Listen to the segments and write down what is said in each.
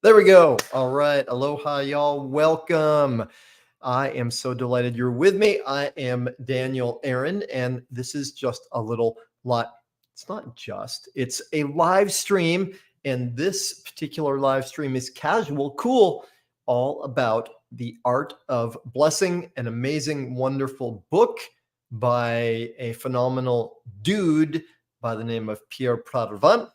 There we go. All right. Aloha, y'all. Welcome. I am so delighted you're with me. I am Daniel Aaron, and this is just a little lot. It's not just, it's a live stream. And this particular live stream is casual, cool, all about the art of blessing, an amazing, wonderful book by a phenomenal dude by the name of Pierre Pradervand.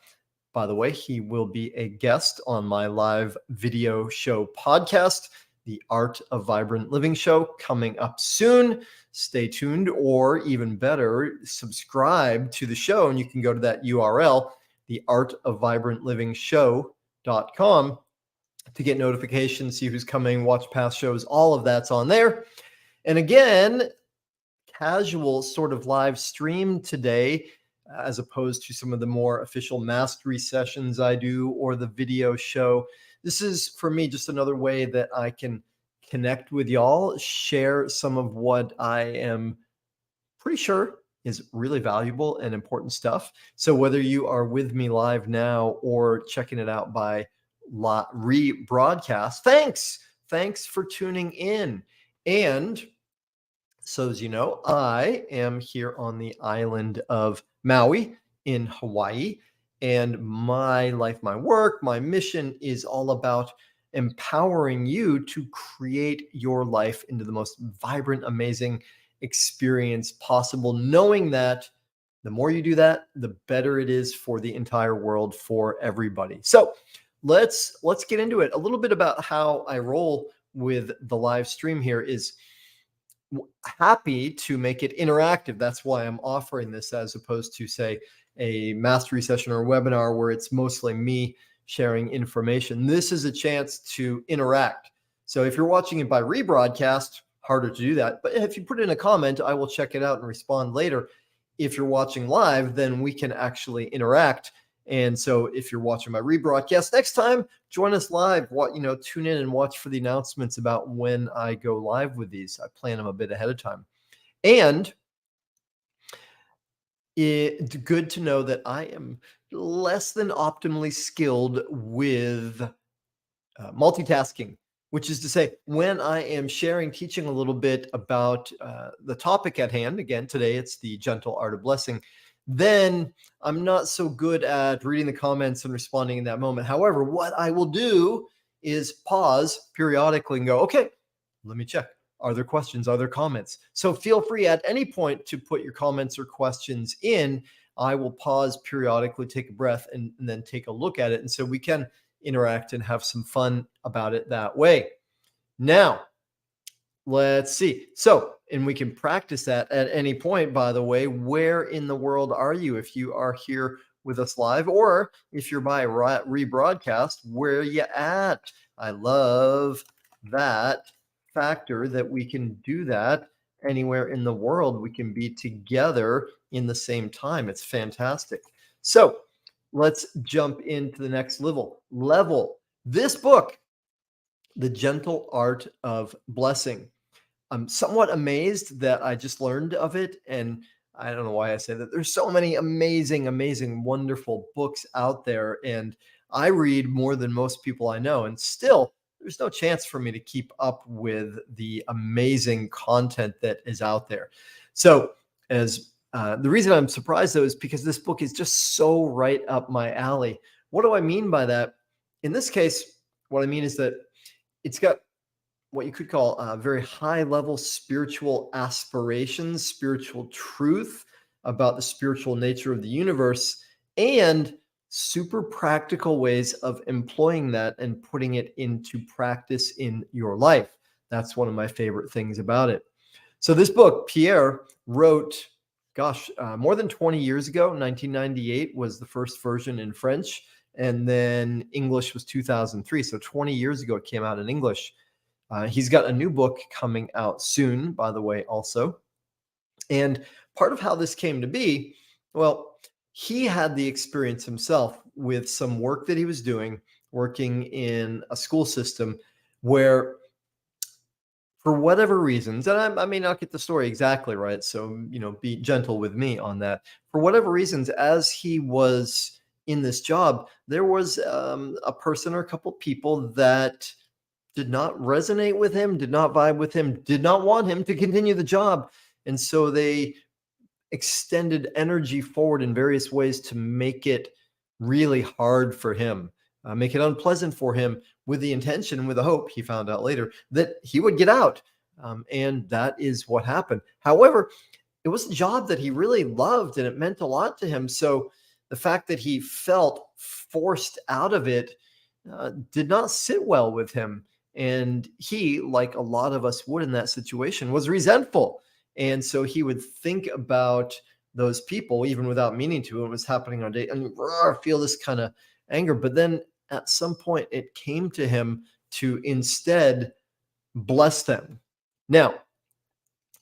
By the way, he will be a guest on my live video show podcast, The Art of Vibrant Living Show, coming up soon. Stay tuned, or even better, subscribe to the show, and you can go to that URL, theartofvibrantliving.show.com, to get notifications, see who's coming, watch past shows. All of that's on there. And again, casual sort of live stream today, as opposed to some of the more official mastery sessions I do or the video show. This is, for me, just another way that I can connect with y'all, share some of what I am pretty sure is really valuable and important stuff. So whether you are with me live now or checking it out by rebroadcast, thanks for tuning in. And so as you know, I am here on the island of Maui in Hawaii, and my life, my work, my mission is all about empowering you to create your life into the most vibrant, amazing experience possible, knowing that the more you do that, the better it is for the entire world, for everybody. So let's get into it. A little bit about how I roll with the live stream here is happy to make it interactive. That's why I'm offering this, as opposed to, say, a mastery session or a webinar where it's mostly me sharing information. This is a chance to interact. So if you're watching it by rebroadcast, harder to do that. But if you put in a comment, I will check it out and respond later. If you're watching live, then we can actually interact. And so if you're watching my rebroadcast, next time, join us live. Tune in and watch for the announcements about when I go live with these. I plan them a bit ahead of time. And it's good to know that I am less than optimally skilled with multitasking, which is to say, when I am sharing, teaching a little bit about the topic at hand, again, today it's the gentle art of blessing, then I'm not so good at reading the comments and responding in that moment. However, what I will do is pause periodically and go, okay, let me check. Are there questions? Are there comments? So feel free at any point to put your comments or questions in. I will pause periodically, take a breath, and then take a look at it. And so we can interact and have some fun about it that way. Now, let's see. So, and we can practice that at any point, by the way. Where in the world are you? If you are here with us live, or if you're by rebroadcast, where are you at? I love that factor that we can do that anywhere in the world. We can be together in the same time. It's fantastic. So let's jump into the next level. This book, The Gentle Art of Blessing. I'm somewhat amazed that I just learned of it. And I don't know why I say that. There's so many amazing, wonderful books out there. And I read more than most people I know. And still, there's no chance for me to keep up with the amazing content that is out there. So the reason I'm surprised, though, is because this book is just so right up my alley. What do I mean by that? In this case, what I mean is that it's got what you could call very high-level spiritual aspirations, spiritual truth about the spiritual nature of the universe, and super practical ways of employing that and putting it into practice in your life. That's one of my favorite things about it. So this book, Pierre wrote, more than 20 years ago. 1998 was the first version in French, and then English was 2003. So 20 years ago, it came out in English. He's got a new book coming out soon, by the way, also. And part of how this came to be, well, he had the experience himself with some work that he was doing, working in a school system where, for whatever reasons, and I may not get the story exactly right, so be gentle with me on that. For whatever reasons, as he was in this job, there was a person or a couple people that did not resonate with him, did not vibe with him, did not want him to continue the job. And so they extended energy forward in various ways to make it really hard for him, make it unpleasant for him, with the intention, with the hope, he found out later, that he would get out. And that is what happened. However, it was a job that he really loved and it meant a lot to him. So the fact that he felt forced out of it did not sit well with him. And he, like a lot of us would in that situation, was resentful. And so he would think about those people, even without meaning to, it was happening on a day, and feel this kind of anger. But then at some point, it came to him to instead bless them. Now,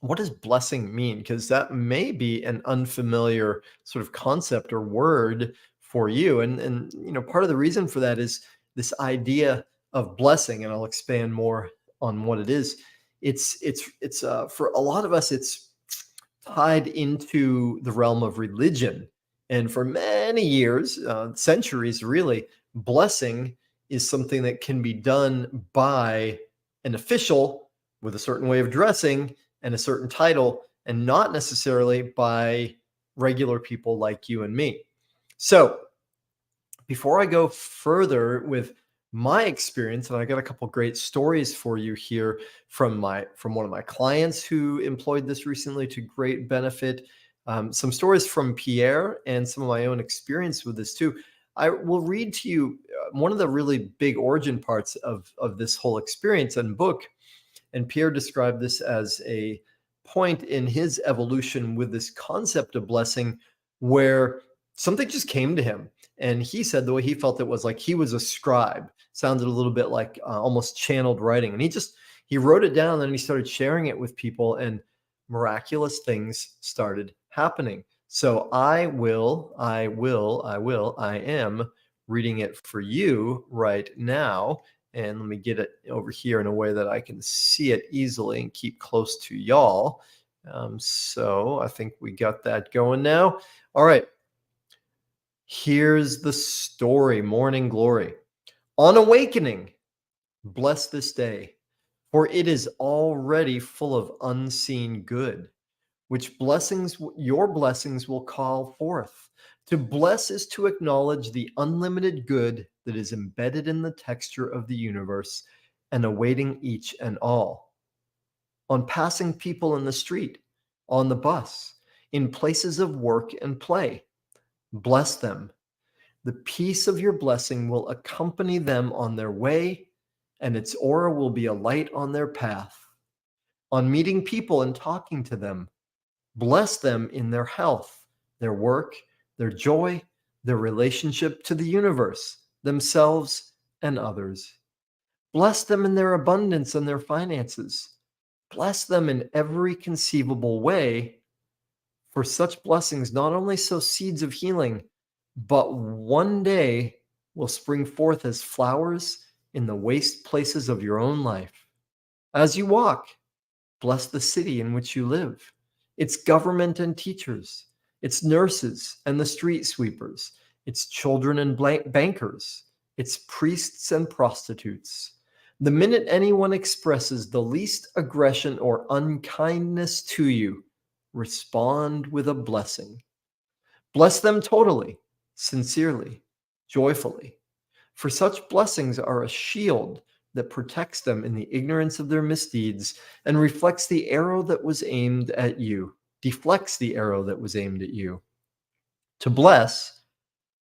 what does blessing mean? Because that may be an unfamiliar sort of concept or word for you. And part of the reason for that is this idea of blessing, and I'll expand more on what it is. It's for a lot of us, it's tied into the realm of religion. And for many years, centuries really, blessing is something that can be done by an official with a certain way of dressing and a certain title, and not necessarily by regular people like you and me. So before I go further with my experience, and I got a couple great stories for you here from one of my clients who employed this recently to great benefit. Some stories from Pierre and some of my own experience with this too. I will read to you one of the really big origin parts of this whole experience and book. And Pierre described this as a point in his evolution with this concept of blessing where something just came to him. And he said the way he felt it was like he was a scribe. Sounded a little bit like almost channeled writing. And he wrote it down and he started sharing it with people, and miraculous things started happening. So I am reading it for you right now. And let me get it over here in a way that I can see it easily and keep close to y'all. So I think we got that going now. All right. Here's the story, Morning Glory. On awakening, bless this day, for it is already full of unseen good, which your blessings will call forth. To bless is to acknowledge the unlimited good that is embedded in the texture of the universe and awaiting each and all. On passing people in the street, on the bus, in places of work and play, bless them. The peace of your blessing will accompany them on their way, and its aura will be a light on their path. On meeting people and talking to them, bless them in their health, their work, their joy, their relationship to the universe, themselves, and others. Bless them in their abundance and their finances. Bless them in every conceivable way, for such blessings not only sow seeds of healing, but one day will spring forth as flowers in the waste places of your own life. As you walk, bless the city in which you live, its government and teachers, its nurses and the street sweepers, its children and bankers, its priests and prostitutes. The minute anyone expresses the least aggression or unkindness to you, respond with a blessing. Bless them totally, sincerely, joyfully, for such blessings are a shield that protects them in the ignorance of their misdeeds and reflects the arrow that was aimed at you, deflects the arrow that was aimed at you. To bless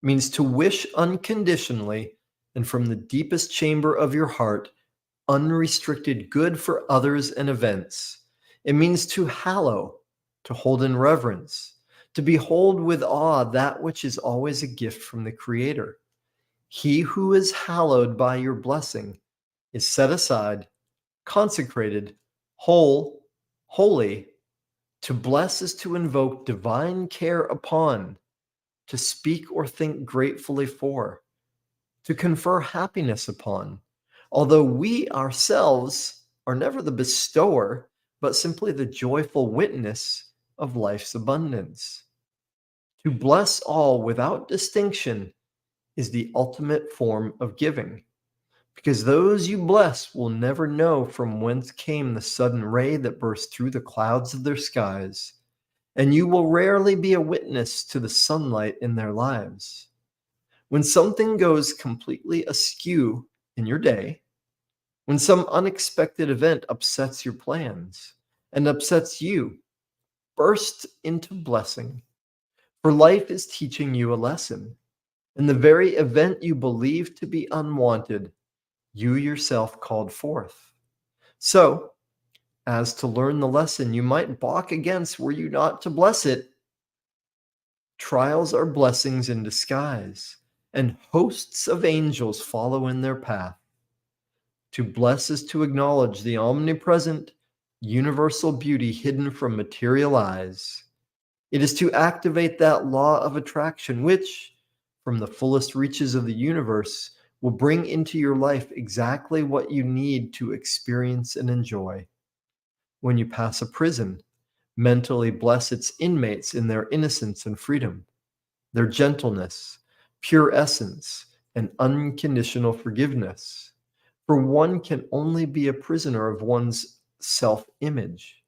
means to wish unconditionally and from the deepest chamber of your heart unrestricted good for others and events. It means to hallow, to hold in reverence, to behold with awe that which is always a gift from the Creator. He who is hallowed by your blessing is set aside, consecrated, holy. To bless is to invoke divine care upon, to speak or think gratefully for, to confer happiness upon, although we ourselves are never the bestower, but simply the joyful witness of life's abundance. To bless all without distinction is the ultimate form of giving, because those you bless will never know from whence came the sudden ray that burst through the clouds of their skies, and you will rarely be a witness to the sunlight in their lives. When something goes completely askew in your day, when some unexpected event upsets your plans and upsets you, burst into blessing. For life is teaching you a lesson. And the very event you believed to be unwanted, you yourself called forth. So, as to learn the lesson you might balk against were you not to bless it, trials are blessings in disguise, and hosts of angels follow in their path. To bless is to acknowledge the omnipresent, universal beauty hidden from material eyes. It is to activate that law of attraction, which, from the fullest reaches of the universe, will bring into your life exactly what you need to experience and enjoy. When you pass a prison, mentally bless its inmates in their innocence and freedom, their gentleness, pure essence, and unconditional forgiveness. For one can only be a prisoner of one's self image,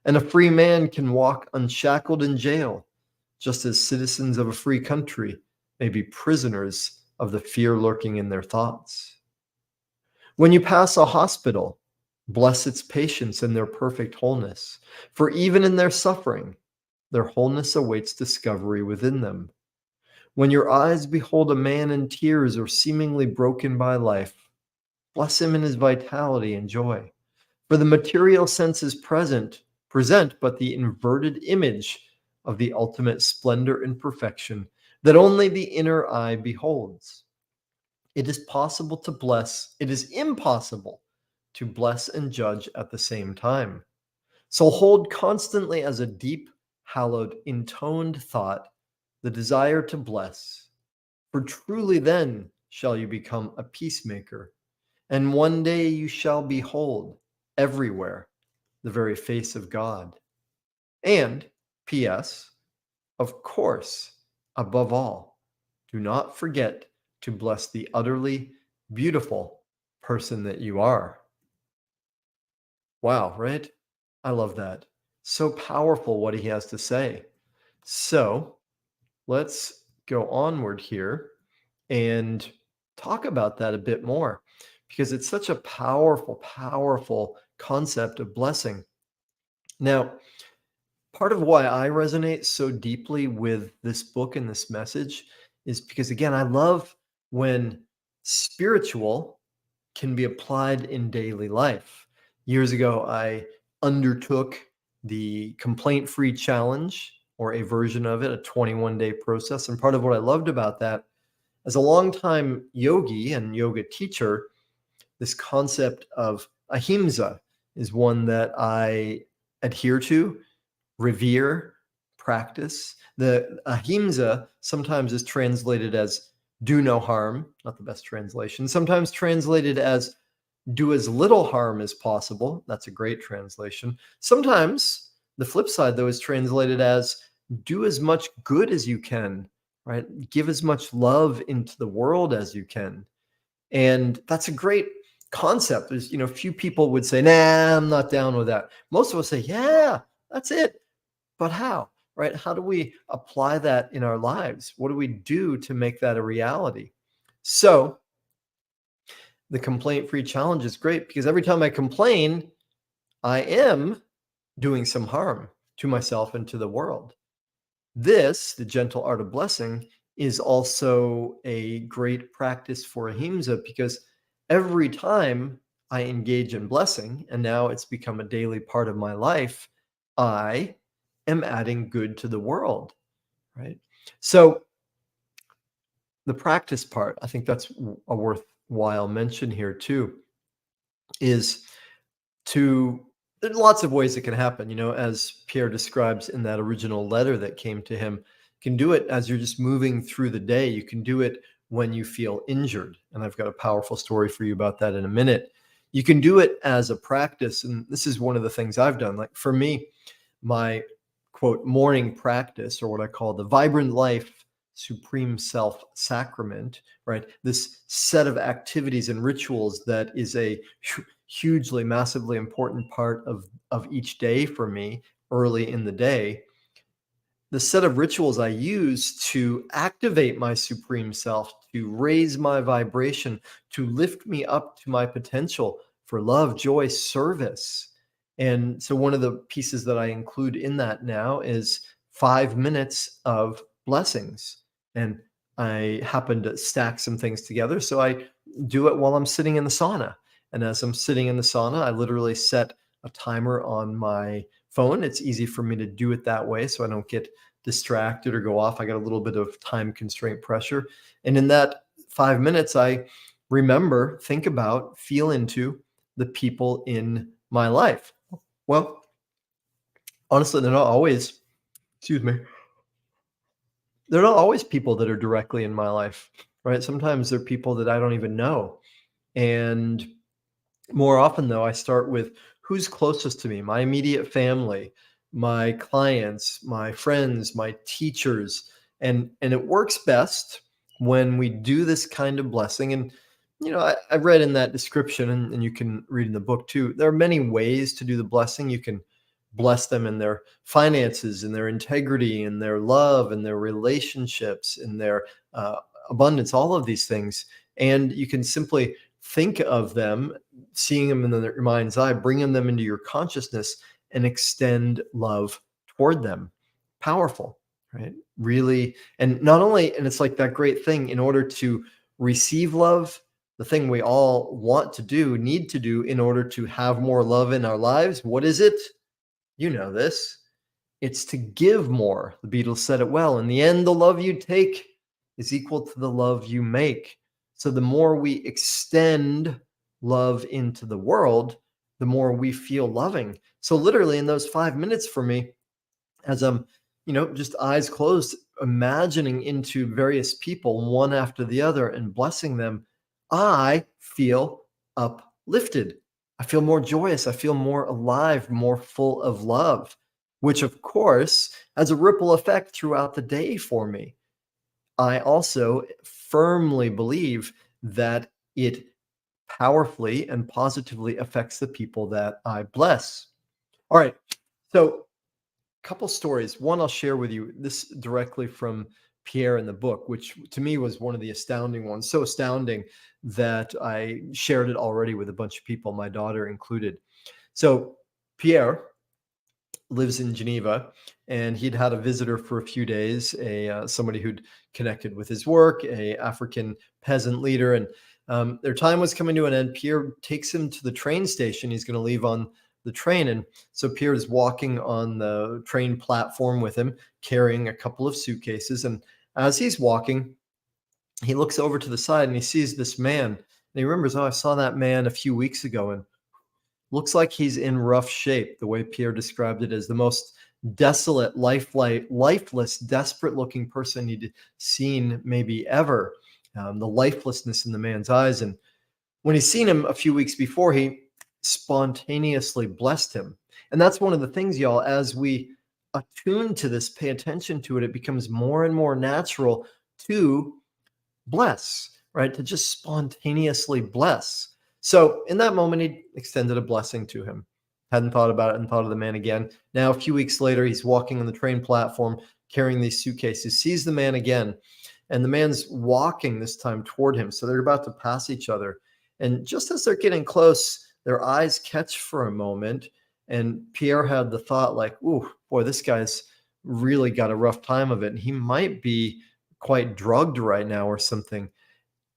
and a free man can walk unshackled in jail, just as citizens of a free country may be prisoners of the fear lurking in their thoughts. When you pass a hospital, bless its patients in their perfect wholeness, for even in their suffering, their wholeness awaits discovery within them. When your eyes behold a man in tears or seemingly broken by life, bless him in his vitality and joy. For the material senses present but the inverted image of the ultimate splendor and perfection that only the inner eye beholds. It is possible to bless, it is impossible to bless and judge at the same time. So hold constantly as a deep, hallowed, intoned thought the desire to bless, for truly then shall you become a peacemaker, and one day you shall behold everywhere the very face of God. And, P.S., of course, above all, do not forget to bless the utterly beautiful person that you are. Wow, right? I love that. So powerful what he has to say. So let's go onward here and talk about that a bit more, because it's such a powerful, powerful concept of blessing. Now, part of why I resonate so deeply with this book and this message is because, again, I love when spiritual can be applied in daily life. Years ago, I undertook the complaint free challenge, or a version of it, a 21-day process. And part of what I loved about that, as a longtime yogi and yoga teacher, this concept of ahimsa is one that I adhere to, revere, practice. The ahimsa sometimes is translated as do no harm, not the best translation. Sometimes translated as do as little harm as possible. That's a great translation. Sometimes the flip side, though, is translated as do as much good as you can, right? Give as much love into the world as you can. And that's a great concept. There's, few people would say, nah, I'm not down with that. Most of us say, yeah, that's it. But how, right? How do we apply that in our lives? What do we do to make that a reality? So the complaint-free challenge is great, because every time I complain, I am doing some harm to myself and to the world. This, the gentle art of blessing, is also a great practice for ahimsa, because every time I engage in blessing, and now it's become a daily part of my life, I am adding good to the world, right? So the practice part, I think that's a worthwhile mention here too, is to there's lots of ways it can happen, as Pierre describes in that original letter that came to him. You can do it as you're just moving through the day. You can do it when you feel injured. And I've got a powerful story for you about that in a minute. You can do it as a practice. And this is one of the things I've done. Like for me, my quote, morning practice, or what I call the vibrant life supreme self sacrament, right? This set of activities and rituals that is a hugely, massively important part of each day for me early in the day. The set of rituals I use to activate my supreme self, to raise my vibration, to lift me up to my potential for love, joy, service. And so, one of the pieces that I include in that now is 5 minutes of blessings. And I happen to stack some things together. So, I do it while I'm sitting in the sauna. And as I'm sitting in the sauna, I literally set a timer on my phone. It's easy for me to do it that way so I don't get distracted or go off. I got a little bit of time constraint pressure. And in that 5 minutes, I remember, think about, feel into the people in my life. Well, honestly, they're not always, excuse me, they're not always people that are directly in my life, right? Sometimes they're people that I don't even know. And more often, though, I start with who's closest to me, my immediate family, my clients, my friends, my teachers, and it works best when we do this kind of blessing. And I read in that description, and you can read in the book too. There are many ways to do the blessing. You can bless them in their finances, in their integrity, in their love, in their relationships, in their uh, abundance. All of these things, and you can simply think of them, seeing them in their mind's eye, bringing them into your consciousness, and extend love toward them. Powerful, right? Really. And not only, and it's like that great thing, in order to receive love, the thing we all want to do, need to do in order to have more love in our lives, what is it? You know this. It's to give more. The Beatles said it well. In the end, the love you take is equal to the love you make. So the more we extend love into the world, the more we feel loving. So literally in those 5 minutes for me, as I'm, just eyes closed, imagining into various people one after the other and blessing them, I feel uplifted. I feel more joyous. I feel more alive, more full of love, which of course has a ripple effect throughout the day for me. I also firmly believe that it powerfully and positively affects the people that I bless. All right. So, couple stories. One I'll share with you, this directly from Pierre in the book, which to me was one of the astounding ones. So astounding that I shared it already with a bunch of people, my daughter included. So Pierre lives in Geneva, and he'd had a visitor for a few days, a somebody who'd connected with his work, a African peasant leader, and their time was coming to an end. Pierre takes him to the train station. He's going to leave on the train, and so Pierre is walking on the train platform with him, carrying a couple of suitcases. And as he's walking, he looks over to the side and he sees this man, and he remembers, oh, I saw that man a few weeks ago, and looks like he's in rough shape, the way Pierre described it, as the most desolate, lifeless, desperate-looking person he'd seen maybe ever. The lifelessness in the man's eyes. And when he's seen him a few weeks before, he spontaneously blessed him. And that's one of the things, y'all, as we attune to this, pay attention to it, it becomes more and more natural to bless, right? To just spontaneously bless. So in that moment, he extended a blessing to him. Hadn't thought about it and thought of the man again. Now, a few weeks later, he's walking on the train platform carrying these suitcases, sees the man again, and the man's walking this time toward him. So they're about to pass each other. And just as they're getting close, their eyes catch for a moment. And Pierre had the thought, like, ooh, boy, this guy's really got a rough time of it. And he might be quite drugged right now or something.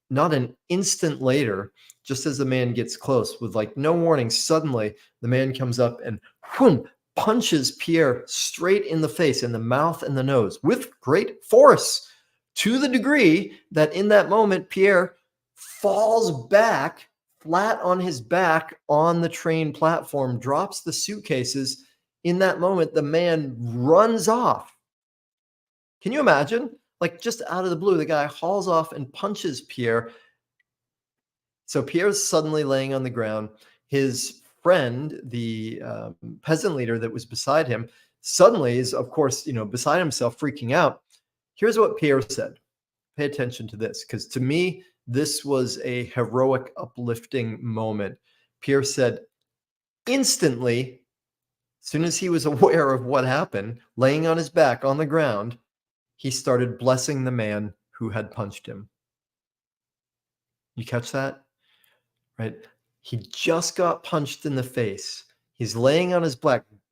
Not an instant later, just as the man gets close, with like no warning, suddenly the man comes up and whoom, punches Pierre straight in the face, in the mouth and the nose, with great force, to the degree that in that moment, Pierre falls back flat on his back on the train platform, drops the suitcases. In that moment, the man runs off. Can you imagine? Like, just out of the blue, the guy hauls off and punches Pierre. So Pierre's suddenly laying on the ground. His friend, the peasant leader that was beside him, suddenly is, of course, beside himself, freaking out. Here's what Pierre said. Pay attention to this, because to me, this was a heroic, uplifting moment. Pierre said, instantly, as soon as he was aware of what happened, laying on his back on the ground, he started blessing the man who had punched him. You catch that? Right? He just got punched in the face. He's laying on his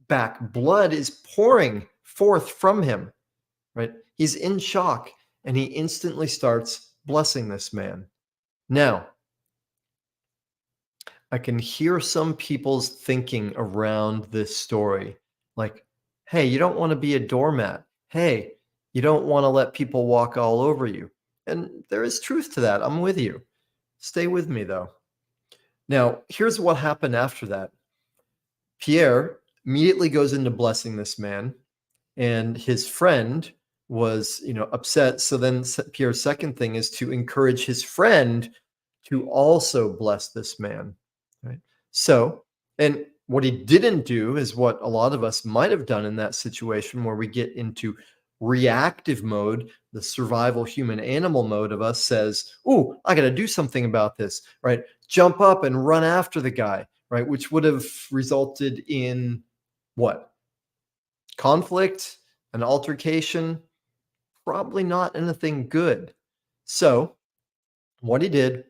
back. Blood is pouring forth from him. Right? He's in shock, and he instantly starts blessing this man. Now, I can hear some people's thinking around this story. Like, hey, you don't want to be a doormat. Hey, you don't want to let people walk all over you. And there is truth to that. I'm with you. Stay with me, though. Now, here's what happened after that. Pierre immediately goes into blessing this man, and his friend was, upset. So then Pierre's second thing is to encourage his friend to also bless this man. Right. So, and what he didn't do is what a lot of us might have done in that situation, where we get into reactive mode. The survival human animal mode of us says, "Oh, I got to do something about this," right? Jump up and run after the guy, right? Which would have resulted in what? Conflict, an altercation, probably not anything good. So, what he did,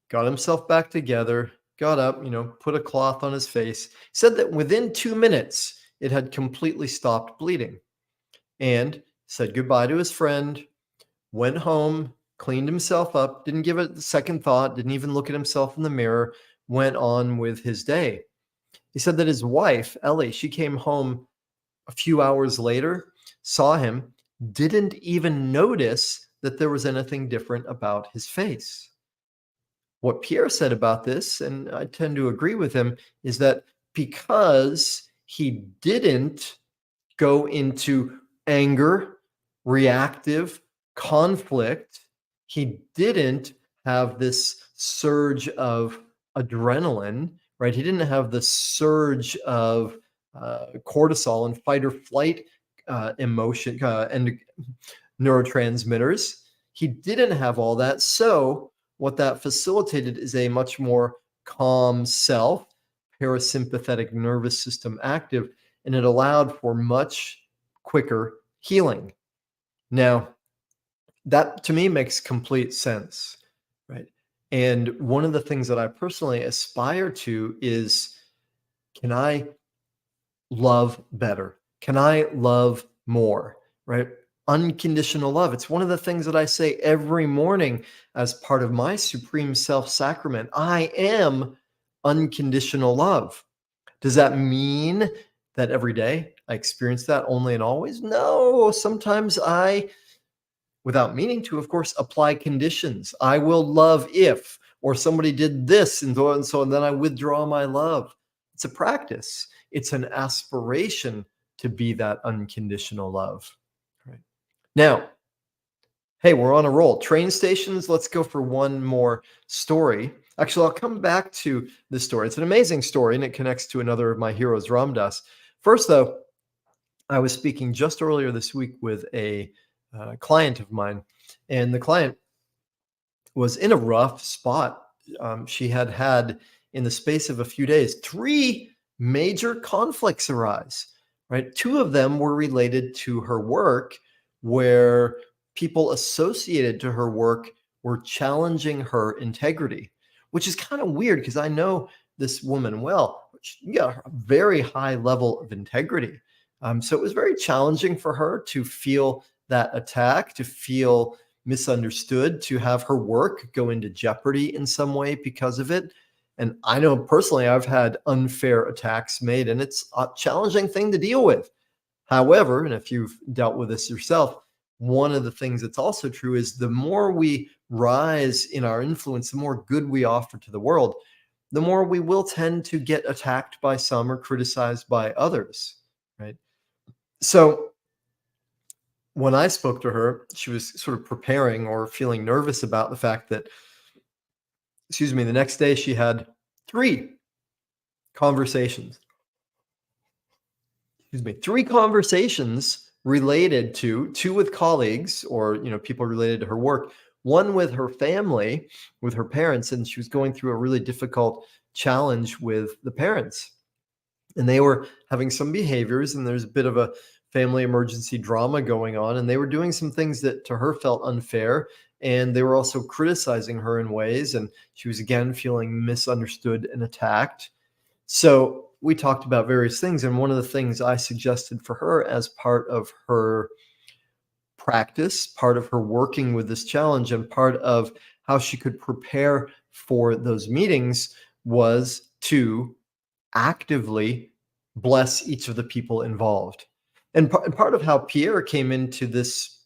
got himself back together, got up, put a cloth on his face, said that within 2 minutes, it had completely stopped bleeding, and said goodbye to his friend, went home, cleaned himself up, didn't give it a second thought, didn't even look at himself in the mirror, went on with his day. He said that his wife, Ellie, she came home a few hours later, saw him, didn't even notice that there was anything different about his face. What Pierre said about this, and I tend to agree with him, is that because he didn't go into anger, reactive, conflict, he didn't have this surge of adrenaline, right? He didn't have the surge of cortisol and fight or flight emotion and neurotransmitters. He didn't have all that. So what that facilitated is a much more calm self, parasympathetic nervous system active, and it allowed for much quicker healing. Now, that to me makes complete sense, right? And one of the things that I personally aspire to is, can I love better? Can I love more, right? Unconditional love. It's one of the things that I say every morning as part of my supreme self sacrament. I am unconditional love. Does that mean that every day I experience that only and always? No, sometimes I, without meaning to, of course, apply conditions. I will love if, or somebody did this and so, and then I withdraw my love. It's a practice. It's an aspiration to be that unconditional love. Right. Now, hey, we're on a roll. Train stations, let's go for one more story. Actually, I'll come back to this story. It's an amazing story, and it connects to another of my heroes, Ram Dass. First, though, I was speaking just earlier this week with a client of mine, and the client was in a rough spot. She had, in the space of a few days, 3 major conflicts arise, right? 2 of them were related to her work, where people associated to her work were challenging her integrity, which is kind of weird because I know this woman well. She got a very high level of integrity. So it was very challenging for her to feel that attack, to feel misunderstood, to have her work go into jeopardy in some way because of it. And I know personally, I've had unfair attacks made, and it's a challenging thing to deal with. However, and if you've dealt with this yourself, one of the things that's also true is the more we rise in our influence, the more good we offer to the world, the more we will tend to get attacked by some or criticized by others, right? So when I spoke to her, she was sort of preparing or feeling nervous about the fact that, excuse me, the next day she had 3 conversations. Excuse me, 3 conversations related to, two with colleagues or, people related to her work, one with her family, with her parents, and she was going through a really difficult challenge with the parents. And they were having some behaviors, and there's a bit of a family emergency drama going on, and they were doing some things that to her felt unfair, and they were also criticizing her in ways, and she was again feeling misunderstood and attacked. So we talked about various things, and one of the things I suggested for her as part of her practice, part of her working with this challenge, and part of how she could prepare for those meetings was to actively bless each of the people involved. And part of how Pierre came into this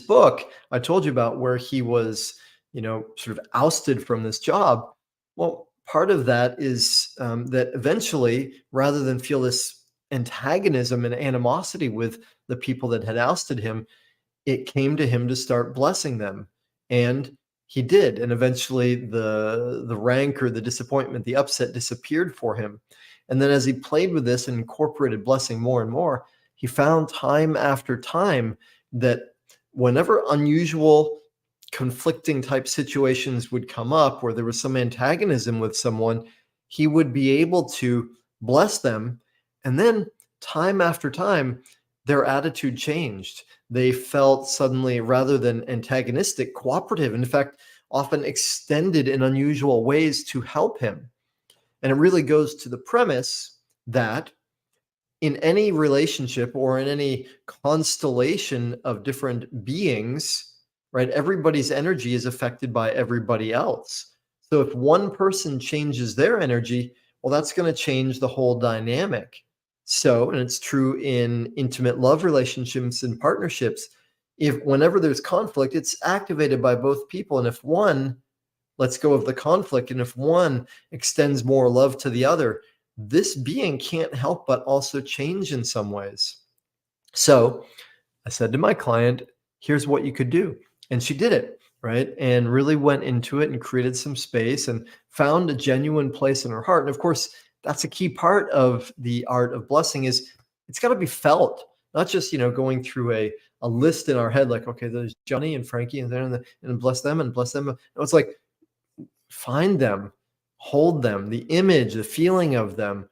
book I told you about, where he was, sort of ousted from this job. Well, part of that is that eventually, rather than feel this antagonism and animosity with the people that had ousted him, it came to him to start blessing them. And he did. And eventually the rancor, the disappointment, the upset disappeared for him. And then as he played with this and incorporated blessing more and more, he found time after time that whenever unusual, conflicting type situations would come up where there was some antagonism with someone, he would be able to bless them. And then time after time, their attitude changed. They felt suddenly, rather than antagonistic, cooperative, in fact, often extended in unusual ways to help him. And it really goes to the premise that in any relationship or in any constellation of different beings, right, everybody's energy is affected by everybody else. So if one person changes their energy, well, that's going to change the whole dynamic. So, and it's true in intimate love relationships and partnerships, if whenever there's conflict, it's activated by both people. And if one lets go of the conflict, and if one extends more love to the other, this being can't help but also change in some ways. So I said to my client, here's what you could do. And she did it, right? And really went into it and created some space and found a genuine place in her heart. And of course, that's a key part of the art of blessing, is it's got to be felt, not just, going through a list in our head, like, okay, there's Johnny and Frankie and bless them and bless them. No, it's like, find them, hold them, the image, the feeling of them,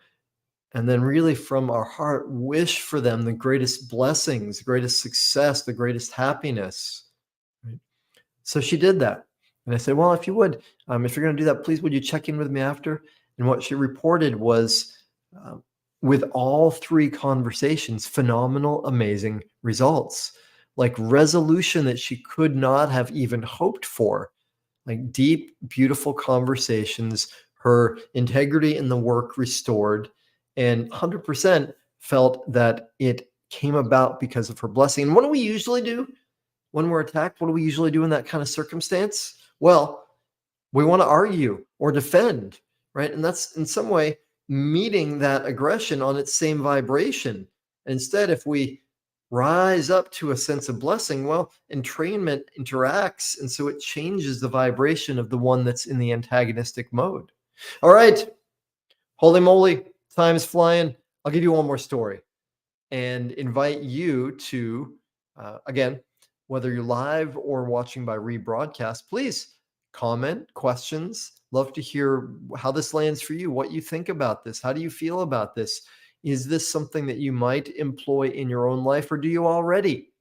and then really from our heart wish for them the greatest blessings, the greatest success, the greatest happiness. Right? So she did that. And I said, well, if you would, if you're going to do that, please, would you check in with me after? And what she reported was, with all three conversations, phenomenal, amazing results, like resolution that she could not have even hoped for, like deep, beautiful conversations, her integrity in the work restored, and 100% felt that it came about because of her blessing. And what do we usually do when we're attacked? What do we usually do in that kind of circumstance? Well, we want to argue or defend, right? And that's in some way meeting that aggression on its same vibration. And instead, if we rise up to a sense of blessing, well, entrainment interacts, and so it changes the vibration of the one that's in the antagonistic mode. All right, holy moly, time's flying. I'll give you one more story and invite you to, again, whether you're live or watching by rebroadcast, please comment, questions. Love to hear how this lands for you, what you think about this. How do you feel about this? Is this something that you might employ in your own life, or do you already?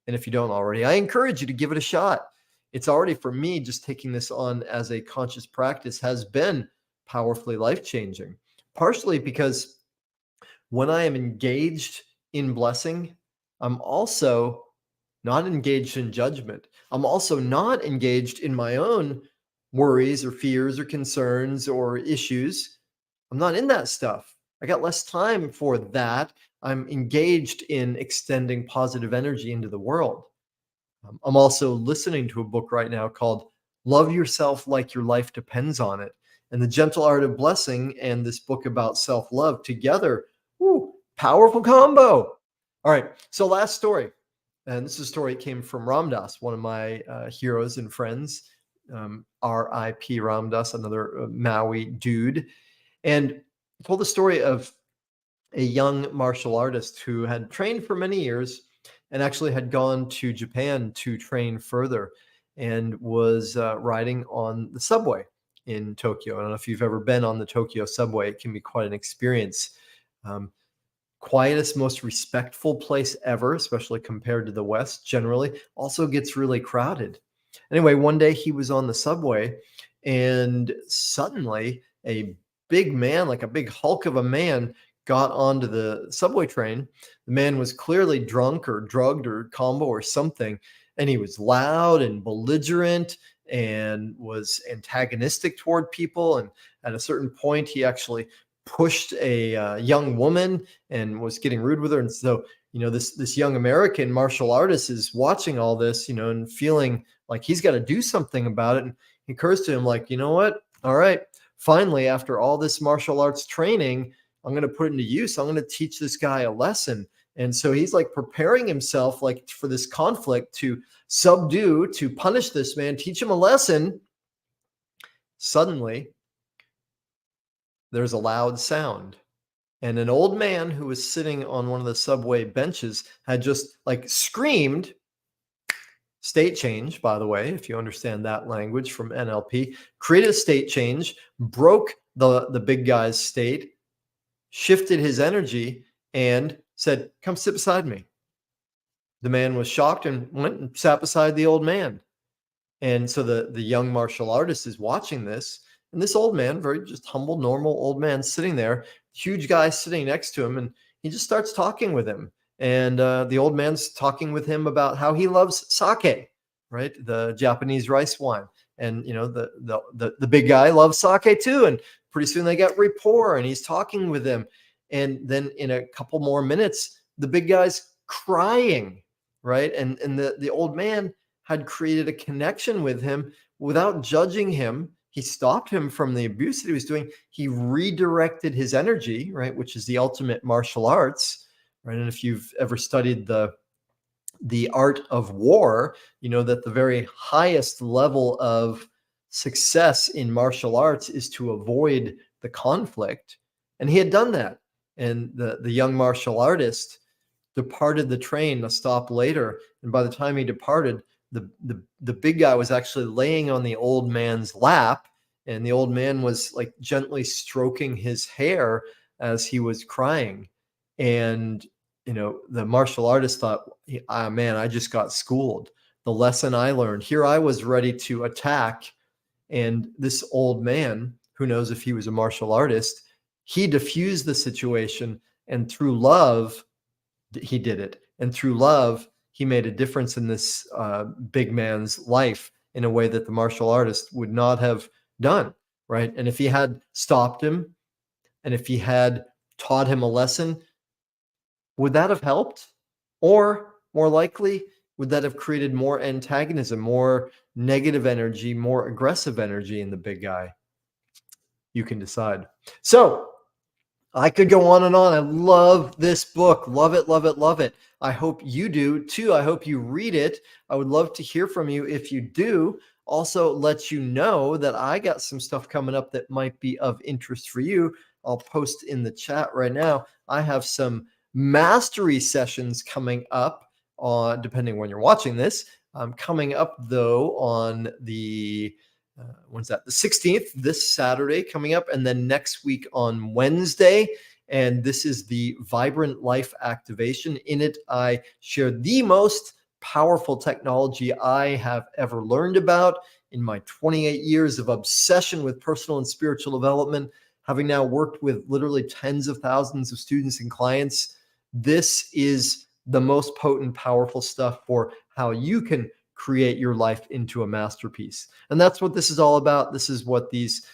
And if you don't already, I encourage you to give it a shot. It's already, for me, just taking this on as a conscious practice has been powerfully life-changing, partially because when I am engaged in blessing, I'm also not engaged in judgment. I'm also not engaged in my own worries or fears or concerns or issues. I'm not in that stuff. I got less time for that. I'm engaged in extending positive energy into the world. I'm also listening to a book right now called Love Yourself Like Your Life Depends on It. And the Gentle Art of Blessing and this book about self-love together, woo, powerful combo. All right, so last story. And this is a story that came from Ram Dass, one of my heroes and friends, R.I.P. Ram Dass, another Maui dude. And he told the story of a young martial artist who had trained for many years and actually had gone to Japan to train further and was riding on the subway in Tokyo. I don't know if you've ever been on the Tokyo subway. It can be quite an experience. Um, Quietest, most respectful place ever, especially compared to the West generally, also gets really crowded. Anyway, one day he was on the subway and suddenly a big man, like a big hulk of a man, got onto the subway train. The man was clearly drunk or drugged or combo or something, and he was loud and belligerent and was antagonistic toward people. And at a certain point, he actually pushed a young woman and was getting rude with her. And so, this young American martial artist is watching all this, and feeling like he's got to do something about it. And he occurs to him, like, you know what? All right, finally, after all this martial arts training, I'm going to put it into use. I'm going to teach this guy a lesson. And so he's like preparing himself like for this conflict to subdue, to punish this man, teach him a lesson. Suddenly, there's a loud sound. And an old man who was sitting on one of the subway benches had just like screamed, state change, by the way, if you understand that language from NLP, created a state change, broke the big guy's state, shifted his energy, and said, "Come sit beside me." The man was shocked and went and sat beside the old man. And so the young martial artist is watching this, and this old man, very just humble, normal old man, sitting there, huge guy sitting next to him, and he just starts talking with him. And the old man's talking with him about how he loves sake, right? The Japanese rice wine. And the big guy loves sake too. And pretty soon they got rapport, and he's talking with them. And then in a couple more minutes, the big guy's crying, right? And the old man had created a connection with him without judging him. He stopped him from the abuse that he was doing. He redirected his energy, right, which is the ultimate martial arts, right? And if you've ever studied the art of war, you know that the very highest level of success in martial arts is to avoid the conflict. And he had done that. And the young martial artist departed the train a stop later. And by the time he departed, the big guy was actually laying on the old man's lap, and the old man was like gently stroking his hair as he was crying. And the martial artist thought, man, I just got schooled. The lesson I learned here, I was ready to attack, and this old man, who knows if he was a martial artist, he diffused the situation, and through love he did it. And through love, he made a difference in this big man's life in a way that the martial artist would not have done, right? And if he had stopped him, and if he had taught him a lesson, would that have helped? Or more likely, would that have created more antagonism, more negative energy, more aggressive energy in the big guy? You can decide. So I could go on and on. I love this book. Love it, love it, love it. I hope you do too. I hope you read it. I would love to hear from you if you do. Also, let you know that I got some stuff coming up that might be of interest for you. I'll post in the chat right now. I have some mastery sessions coming up on, depending when you're watching this, coming up though on the when's that? The 16th, this Saturday coming up, and then next week on Wednesday. And this is the Vibrant Life Activation. In it, I share the most powerful technology I have ever learned about in my 28 years of obsession with personal and spiritual development, having now worked with literally tens of thousands of students and clients. This is the most potent, powerful stuff for how you can create your life into a masterpiece. And that's what this is all about. This is what these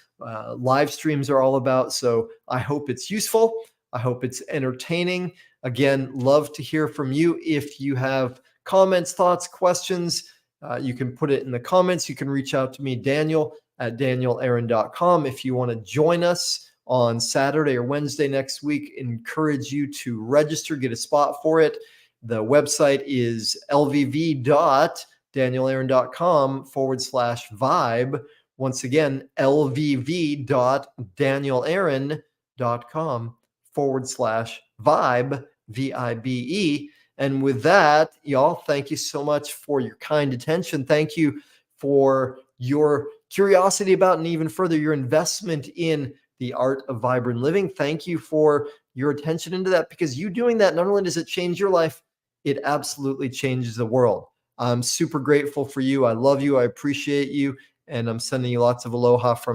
live streams are all about. So I hope it's useful. I hope it's entertaining. Again, love to hear from you. If you have comments, thoughts, questions, you can put it in the comments. You can reach out to me, daniel@danielaaron.com. If you want to join us on Saturday or Wednesday next week, encourage you to register, get a spot for it. The website is lvv.danielaaron.com/vibe. Once again, lvv.danielaaron.com/vibe. Vibe, VIBE. And with that, y'all, thank you so much for your kind attention. Thank you for your curiosity about, and even further, your investment in the art of vibrant living. Thank you for your attention into that, because you doing that, not only does it change your life, it absolutely changes the world. I'm super grateful for you. I love you. I appreciate you. And I'm sending you lots of aloha from